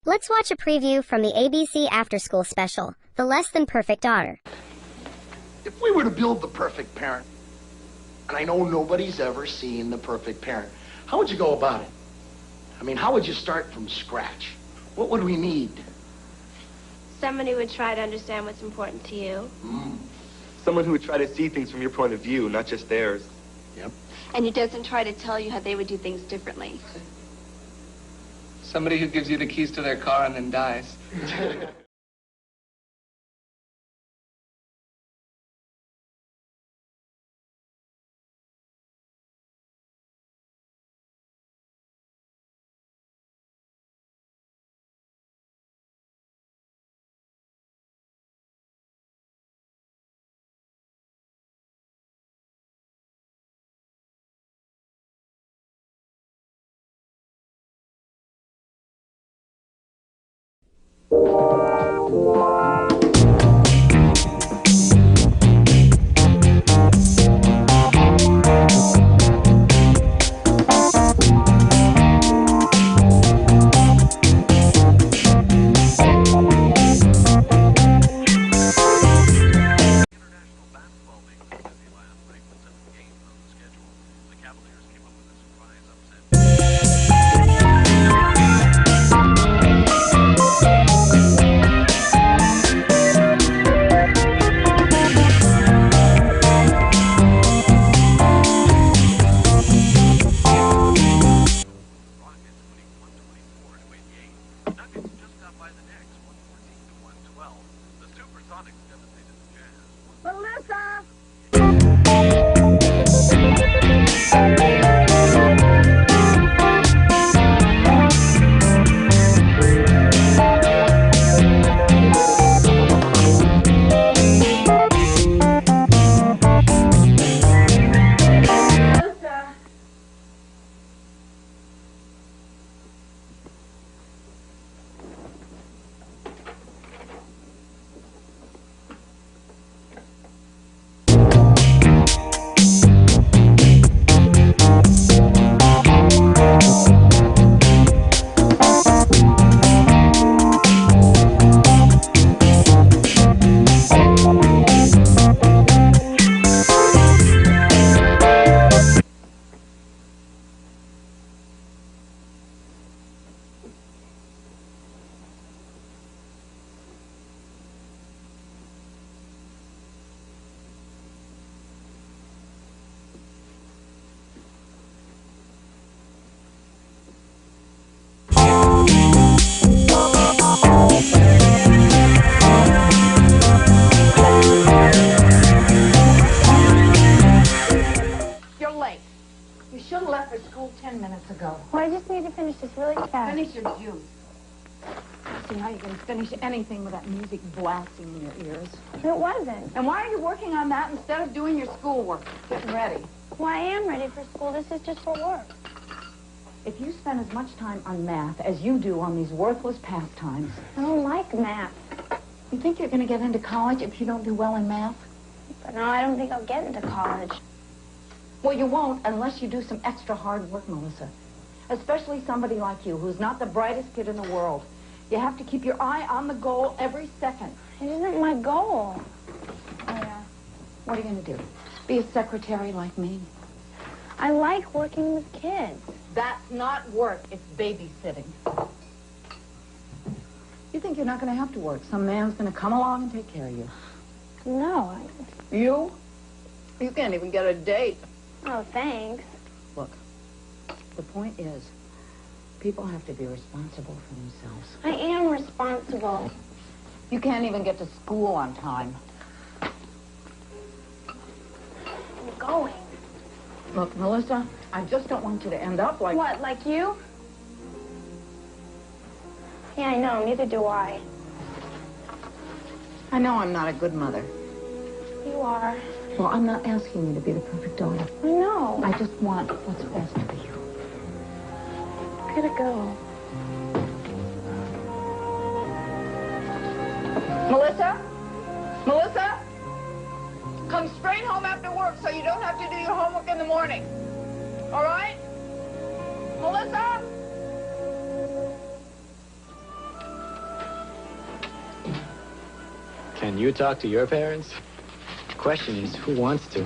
Let's watch a preview from the ABC Afterschool special, The Less Than Perfect Daughter. If we were to build the perfect parent, and I know nobody's ever seen the perfect parent, how would you go about it? I mean, how would you start from scratch? What would we need? Somebody would try to understand what's important to you. Someone who would try to see things from your point of view, not just theirs. Yep. And who doesn't try to tell you how they would do things differently. Somebody who gives you the keys to their car and then dies. Anything with that music blasting in your ears. It wasn't. And why are you working on that instead of doing your schoolwork? Getting ready. Well, I am ready for school. This is just for work. If you spend as much time on math as you do on these worthless pastimes... I don't like math. You think you're going to get into college if you don't do well in math? But no, I don't think I'll get into college. Well, you won't unless you do some extra hard work, Melissa. Especially somebody like you, who's not the brightest kid in the world. You have to keep your eye on the goal every second. It isn't my goal. Yeah. What are you going to do? Be a secretary like me? I like working with kids. That's not work. It's babysitting. You think you're not going to have to work. Some man's going to come along and take care of you. No, You? You can't even get a date. Oh, thanks. Look, the point is, people have to be responsible for themselves. I am responsible. You can't even get to school on time. I'm going. Look, Melissa, I just don't want you to end up like... What, like you? Yeah, I know. Neither do I. I know I'm not a good mother. You are. Well, I'm not asking you to be the perfect daughter. I know. I just want what's best for you. Gotta go. Melissa? Melissa? Come straight home after work so you don't have to do your homework in the morning. All right? Melissa? Can you talk to your parents? The question is, who wants to?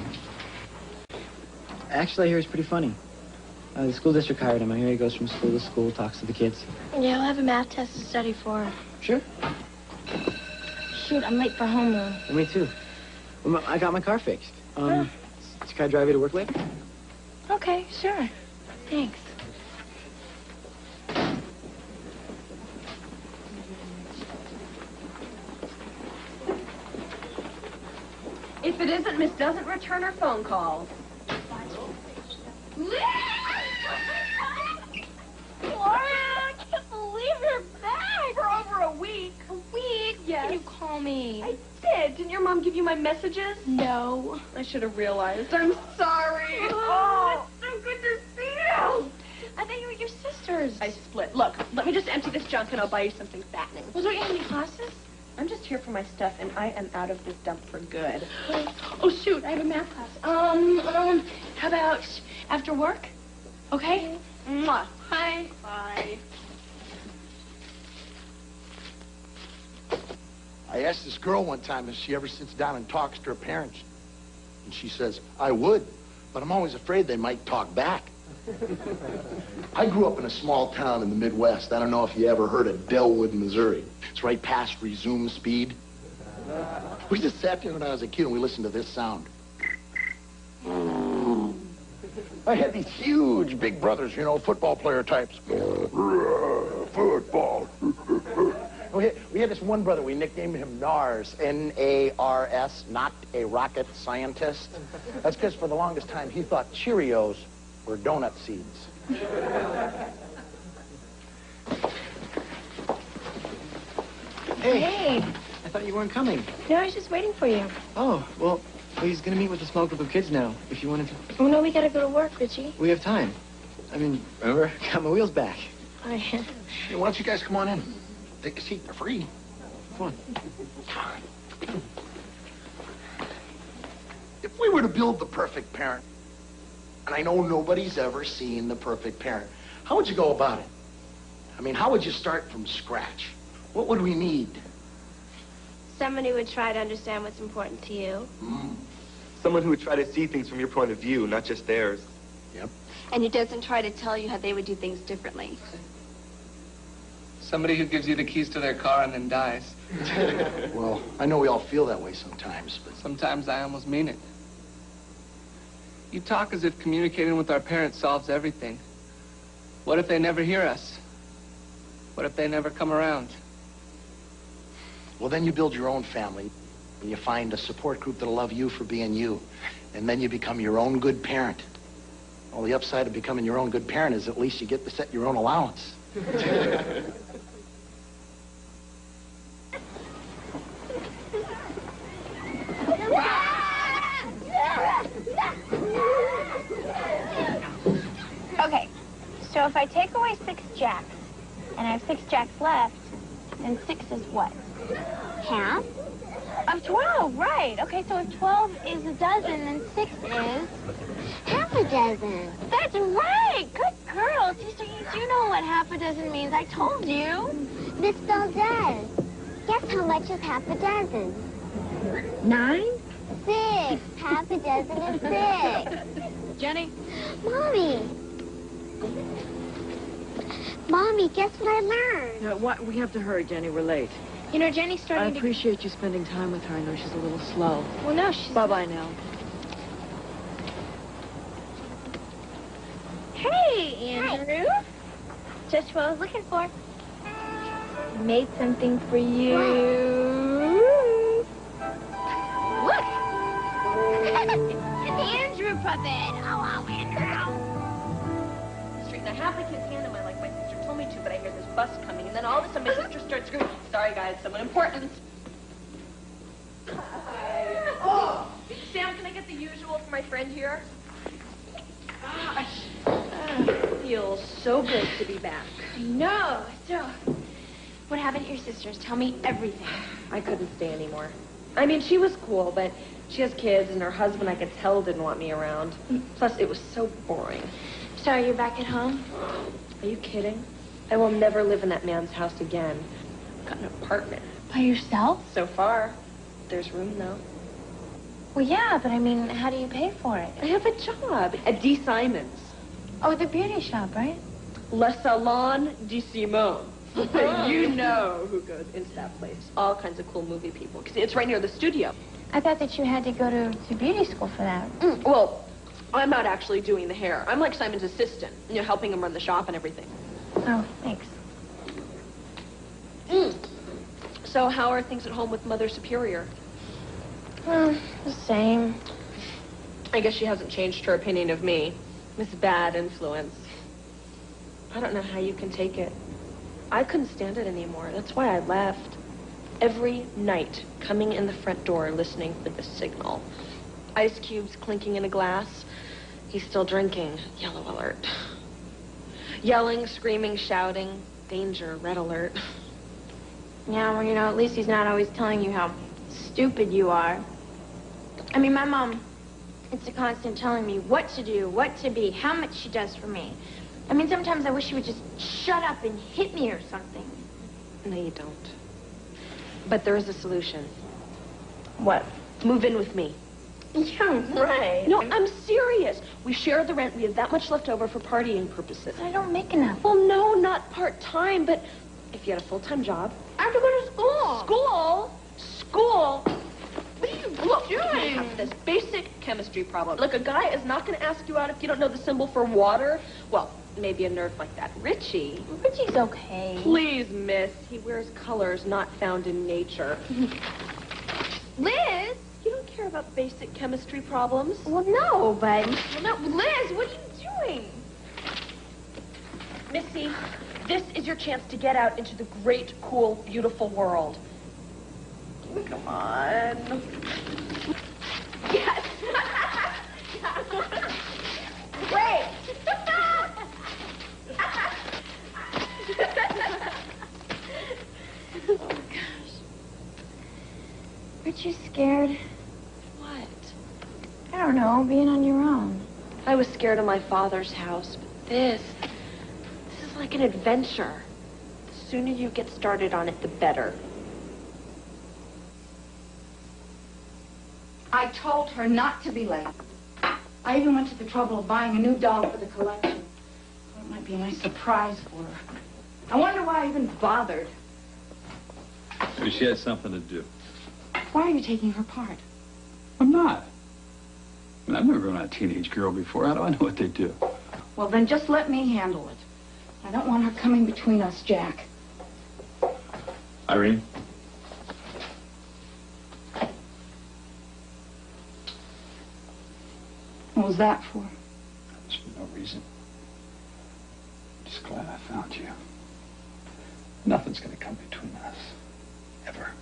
Actually, I hear he's pretty funny. The school district hired him. I hear he goes from school to school, talks to the kids. Yeah, I'll have a math test to study for. Sure. Shoot, I'm late for homeroom. Me too. Well, I got my car fixed. Can I drive you to work later? Okay, sure. Thanks. If it isn't, Miss doesn't return her phone calls. Laura, I can't believe you're back. For over a week. A week? Yes. Can you call me? I did. Didn't your mom give you my messages? No. I should have realized. I'm sorry. Oh, it's so good to see you. I thought you were your sisters. I split. Look, let me just empty this junk and I'll buy you something fattening. Was there any classes? I'm just here for my stuff and I am out of this dump for good. Oh, shoot, I have a math class. How about after work? Okay? Mwah. Bye. Bye. I asked this girl one time if she ever sits down and talks to her parents. And she says, I would, but I'm always afraid they might talk back. I grew up in a small town in the Midwest. I don't know if you ever heard of Delwood, Missouri. It's right past resume speed. We just sat there when I was a kid and we listened to this sound. I had these huge big brothers, you know, football player types. Football. We had this one brother, we nicknamed him NARS, N-A-R-S, not a rocket scientist. That's because for the longest time he thought Cheerios were donut seeds. Hey! I thought you weren't coming. No, I was just waiting for you. Oh, well, he's gonna meet with a small group of kids now, if you wanted to. Oh, no, we gotta go to work, Richie. We have time. I mean, remember? Got my wheels back. Oh, yeah. Hey, why don't you guys come on in? Take a seat, they're free. Come on. If we were to build the perfect parent, and I know nobody's ever seen the perfect parent, how would you go about it? I mean, how would you start from scratch? What would we need? Someone who would try to understand what's important to you. Someone who would try to see things from your point of view, not just theirs. Yep. And who doesn't try to tell you how they would do things differently. Somebody who gives you the keys to their car and then dies. Well, I know we all feel that way sometimes, but... Sometimes I almost mean it. You talk as if communicating with our parents solves everything. What if they never hear us? What if they never come around? Well, then you build your own family, and you find a support group that'll love you for being you, and then you become your own good parent. Well, the upside of becoming your own good parent is at least you get to set your own allowance. Okay, so if I take away 6 jacks, and I have 6 jacks left, then 6 is what? Half? Of 12, right. Okay, so if 12 is a dozen, then 6 is... Half a dozen. That's right! Good girl. Sister, you do know what half a dozen means. I told you. This spell does. Guess how much is half a dozen? 9? 6. Half a dozen is 6. Jenny? Mommy. Mommy, guess what I learned? No, what? We have to hurry, Jenny. We're late. You know, Jenny's I starting to... appreciate you spending time with her. I know she's a little slow. Well, no, she's... Bye-bye now. Hey, Andrew. Hi. Just what I was looking for. Made something for you. Look. It's the Andrew puppet. Oh, Andrew. Straighten I have the kids' hand in my like my sister told me to, but I hear this bus coming, and then all of a sudden my sister starts screaming, sorry guys, someone important. Hi. Oh, Sam, can I get the usual for my friend here? Gosh. Feels so good to be back. I know. So, what happened to your sisters? Tell me everything. I couldn't stay anymore. I mean, she was cool, but she has kids, and her husband, I could tell, didn't want me around. Plus, it was so boring. So, you're back at home? Are you kidding? I will never live in that man's house again. I've got an apartment. By yourself? So far. There's room, though. Well, yeah, but I mean, how do you pay for it? I have a job at D. Simon's. Oh, the beauty shop, right? Le Salon de Sinon. You know who goes into that place. All kinds of cool movie people. Because it's right near the studio. I thought that you had to go to beauty school for that. Well, I'm not actually doing the hair. I'm like Simon's assistant, you know, helping him run the shop and everything. Oh, thanks. So how are things at home with Mother Superior? Well, the same. I guess she hasn't changed her opinion of me. This bad influence. I don't know how you can take it. I couldn't stand it anymore. That's why I left. Every night, coming in the front door, listening for the signal. Ice cubes clinking in a glass. He's still drinking. Yellow alert. Yelling, screaming, shouting. Danger, red alert. Yeah, well, you know, at least he's not always telling you how stupid you are. I mean, my mom, it's a constant telling me what to do, what to be, how much she does for me. I mean, sometimes I wish she would just shut up and hit me or something. No, you don't. But there is a solution. What? Move in with me. Yeah, right. No, I'm serious. We share the rent. We have that much left over for partying purposes. I don't make enough. Well, no, not part-time, but if you had a full-time job. I have to go to school. School? School? What are you doing? You have this basic chemistry problem. Look, a guy is not going to ask you out if you don't know the symbol for water. Well, maybe a nerd like that. Richie. Richie's okay. Please, miss. He wears colors not found in nature. Liz? You don't care about basic chemistry problems? Well, no, but... Well, no, Liz, what are you doing? Missy, this is your chance to get out into the great, cool, beautiful world. Come on. Yes. Wait. Oh, gosh. Aren't you scared? What? I don't know, being on your own. I was scared of my father's house, but this is like an adventure. The sooner you get started on it, the better. I told her not to be late. I even went to the trouble of buying a new doll for the collection. Thought it might be a nice surprise for her. I wonder why I even bothered. Maybe she had something to do. Why are you taking her part? I'm not. I mean, I've never been a teenage girl before. How do I know what they do? Well, then just let me handle it. I don't want her coming between us, Jack. Irene? What was that for? There's no reason. Just glad I found you. Nothing's gonna come between us. Ever.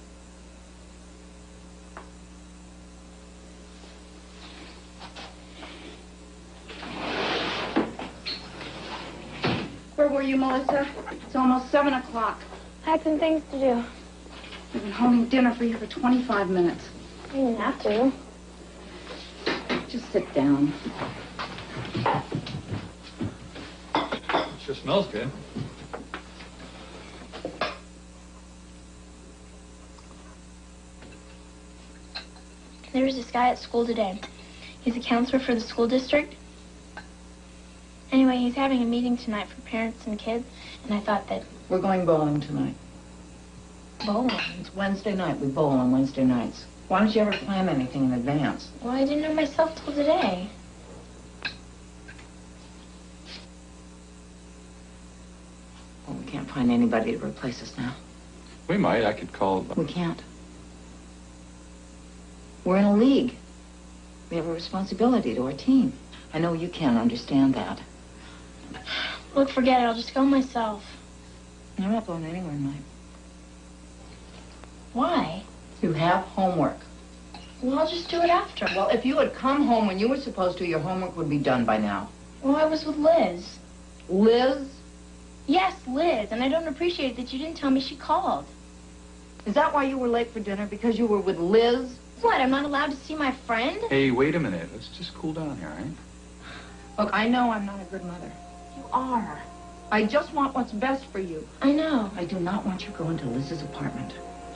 Where were you, Melissa? It's almost 7 o'clock. I had some things to do. We've been holding dinner for you for 25 minutes. You didn't have to. Just sit down. Sure smells good. There was this guy at school today. He's a counselor for the school district. Anyway, he's having a meeting tonight for parents and kids, and I thought that... We're going bowling tonight. Bowling? It's Wednesday night. We bowl on Wednesday nights. Why don't you ever plan anything in advance? Well, I didn't know myself till today. Well, we can't find anybody to replace us now. We might. I could call... We can't. We're in a league. We have a responsibility to our team. I know you can't understand that. Look, forget it. I'll just go myself. I'm not going anywhere tonight. Why? You have homework. Well, I'll just do it after. Well, if you had come home when you were supposed to, your homework would be done by now. Well, I was with Liz. Liz? Yes, Liz, and I don't appreciate that you didn't tell me she called. Is that why you were late for dinner? Because you were with Liz? What, I'm not allowed to see my friend? Hey, wait a minute. Let's just cool down here, all right? Look, I know I'm not a good mother. You are. I just want what's best for you. I know. I do not want you going to Liz's apartment.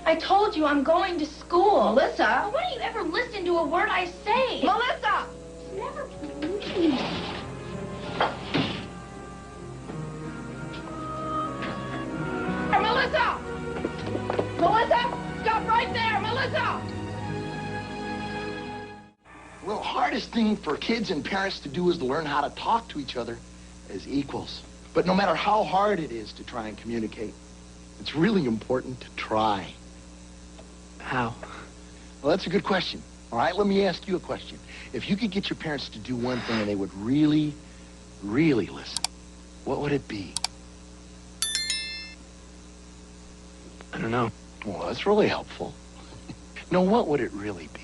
I told you I'm going to school. Melissa! Why don't you ever listen to a word I say? Melissa! Never please. Melissa! Melissa! Stop right there, Melissa! Well, hardest thing for kids and parents to do is to learn how to talk to each other as equals. But no matter how hard it is to try and communicate, it's really important to try. How? Well, that's a good question. All right, let me ask you a question. If you could get your parents to do one thing and they would really, really listen, what would it be? I don't know. Well, that's really helpful. No, what would it really be?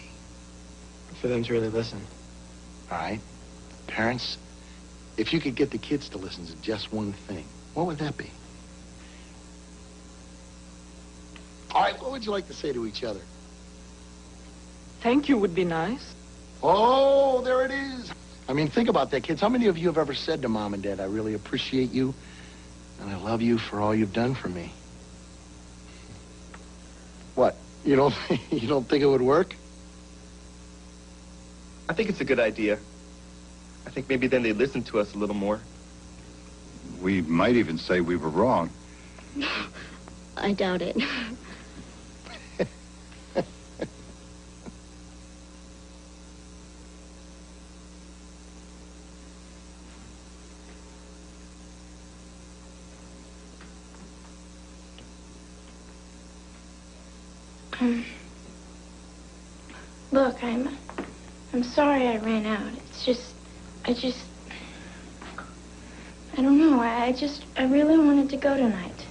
For them to really listen. All right. Parents, if you could get the kids to listen to just one thing, what would that be? All right, what would you like to say to each other? Thank you would be nice. Oh, there it is. I mean, think about that, kids. How many of you have ever said to Mom and Dad, I really appreciate you, and I love you for all you've done for me? What? You don't think it would work? I think it's a good idea. I think maybe then they'd listen to us a little more. We might even say we were wrong. I doubt it. Look, I'm sorry I ran out. It's just, I don't know. I really wanted to go tonight.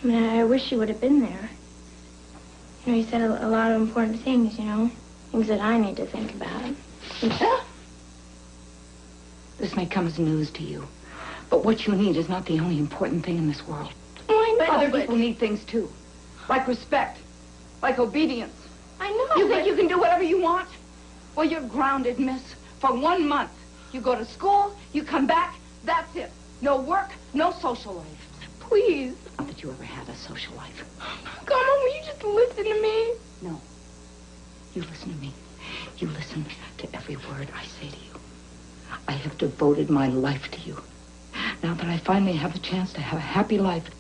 I mean, I wish you would have been there. You know, you said a lot of important things, you know, things that I need to think about. This may come as news to you, but what you need is not the only important thing in this world. Oh, I know, Other people need things too, like respect, like obedience. I know. You think you can do whatever you want? Well, you're grounded, miss, for 1 month. You go to school, you come back, that's it. No work, no social life. Please. Not that you ever had a social life. Come on, will you just listen to me? No. You listen to me. You listen to every word I say to you. I have devoted my life to you. Now that I finally have the chance to have a happy life,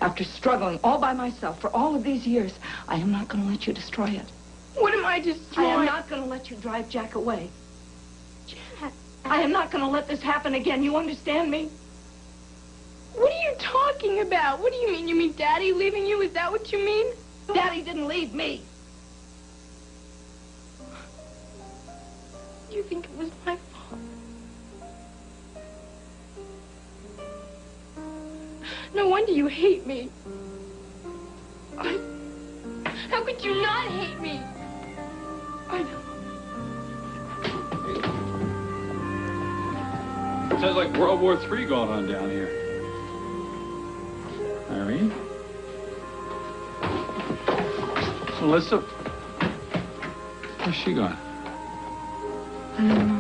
after struggling all by myself for all of these years, I am not going to let you destroy it. What am I destroying? I am not going to let you drive Jack away. Jack. I am not going to let this happen again. You understand me? What are you talking about? What do you mean? You mean Daddy leaving you? Is that what you mean? Daddy didn't leave me. You think it was my fault? No wonder you hate me. How could you not hate me? I know. Sounds like World War III going on down here. Irene? Melissa? Where's she gone? I don't know.